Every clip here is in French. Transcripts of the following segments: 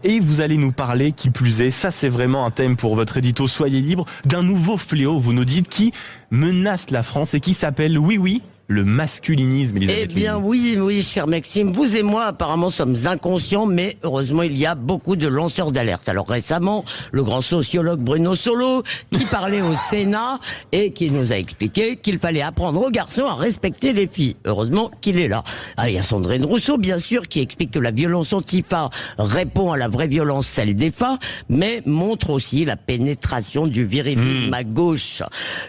Et vous allez nous parler, qui plus est, ça c'est vraiment un thème pour votre édito Soyez libre, d'un nouveau fléau, vous nous dites, qui menace la France et qui s'appelle, oui, le masculinisme, Elisabeth. Eh bien oui, cher Maxime, vous et moi apparemment sommes inconscients, mais heureusement il y a beaucoup de lanceurs d'alerte. Alors récemment, le grand sociologue Bruno Solo, qui parlait au Sénat et qui nous a expliqué qu'il fallait apprendre aux garçons à respecter les filles. Heureusement qu'il est là. Ah, il y a Sandrine Rousseau, bien sûr, qui explique que la violence antifa répond à la vraie violence, celle des femmes, mais montre aussi la pénétration du virilisme à gauche.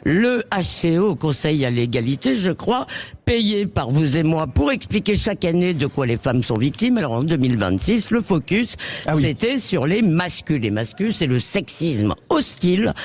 Le HCO, Conseil à l'égalité, je crois, payé par vous et moi pour expliquer chaque année de quoi les femmes sont victimes. Alors en 2026, le focus, c'était sur les masculins. Les masculins, c'est le sexisme hostile,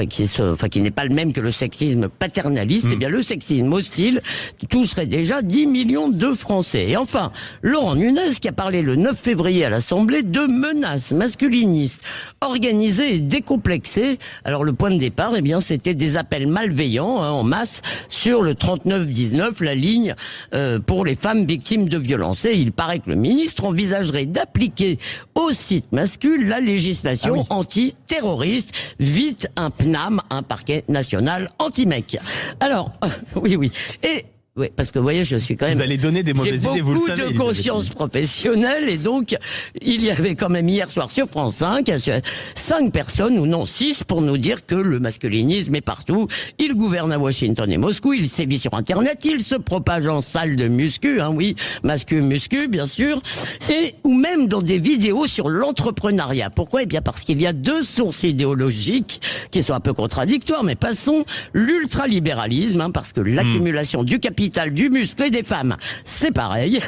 qui n'est pas le même que le sexisme paternaliste. Eh bien, le sexisme hostile toucherait déjà 10 millions de Français. Et enfin, Laurent Nunez, qui a parlé le 9 février à l'Assemblée de menaces masculinistes organisées et décomplexées. Alors le point de départ, eh bien, c'était des appels malveillants en masse sur le 3919, la ligne pour les femmes victimes de violences. Et il paraît que le ministre envisagerait d'appliquer aux sites masculins la législation antiterroriste, vite un PNAM, un parquet national anti-mec. Alors, oui. Et oui, parce que vous voyez, je suis quand même... Vous allez donner des mauvaises idées, vous le savez. J'ai beaucoup de conscience professionnelle, et donc, il y avait quand même hier soir sur France 5, 5 personnes, ou non 6, pour nous dire que le masculinisme est partout. Il gouverne à Washington et Moscou, il sévit sur Internet, il se propage en salle de muscu, muscu, bien sûr, et ou même dans des vidéos sur l'entrepreneuriat. Pourquoi? Eh bien, parce qu'il y a deux sources idéologiques qui sont un peu contradictoires, mais passons, l'ultralibéralisme, parce que l'accumulation du capital, du muscle et des femmes, c'est pareil.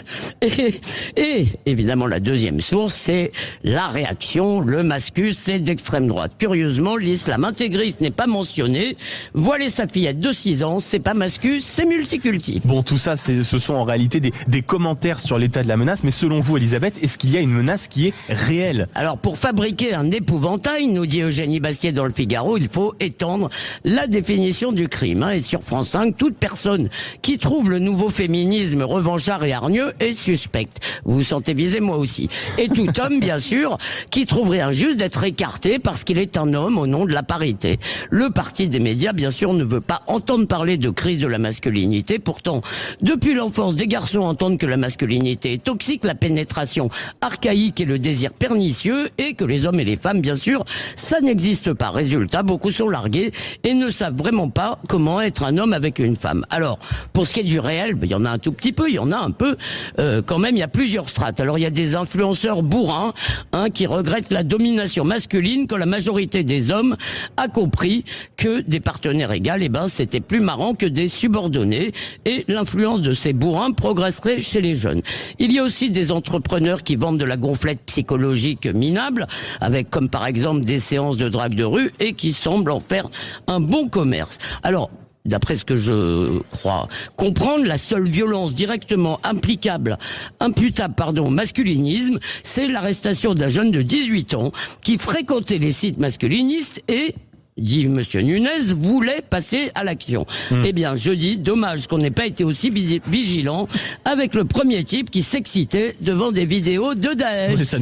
Et évidemment, la deuxième source, c'est la réaction, le mascus, c'est d'extrême droite. Curieusement, l'islam intégriste n'est pas mentionné. Voiler sa fillette de 6 ans, c'est pas mascus, c'est multiculti. Bon, tout ça, ce sont en réalité des commentaires sur l'état de la menace, mais selon vous, Elisabeth, est-ce qu'il y a une menace qui est réelle? Alors, pour fabriquer un épouvantail, nous dit Eugénie Bastier dans le Figaro, il faut étendre la définition du crime. Et sur France 5, toute personne qui trouve le nouveau féminisme revanchard et hargneux est suspecte. Vous vous sentez visé, moi aussi. Et tout homme, bien sûr, qui trouverait injuste d'être écarté parce qu'il est un homme au nom de la parité. Le parti des médias, bien sûr, ne veut pas entendre parler de crise de la masculinité. Pourtant, depuis l'enfance, des garçons entendent que la masculinité est toxique, la pénétration archaïque et le désir pernicieux, et que les hommes et les femmes, bien sûr, ça n'existe pas. Résultat, beaucoup sont largués et ne savent vraiment pas comment être un homme avec une femme. Alors, pour ce qui est du réel, il y en a un tout petit peu, il y en a un peu, quand même, il y a plusieurs strates. Alors, il y a des influenceurs bourrins, qui regrettent la domination masculine quand la majorité des hommes a compris que des partenaires égaux, c'était plus marrant que des subordonnés, et l'influence de ces bourrins progresserait chez les jeunes. Il y a aussi des entrepreneurs qui vendent de la gonflette psychologique minable, avec comme par exemple des séances de drague de rue, et qui semblent en faire un bon commerce. Alors, d'après ce que je crois comprendre, la seule violence directement imputable au masculinisme, c'est l'arrestation d'un jeune de 18 ans qui fréquentait les sites masculinistes et, dit Monsieur Nunez, voulait passer à l'action. Eh bien, je dis, dommage qu'on n'ait pas été aussi vigilant avec le premier type qui s'excitait devant des vidéos de Daesh.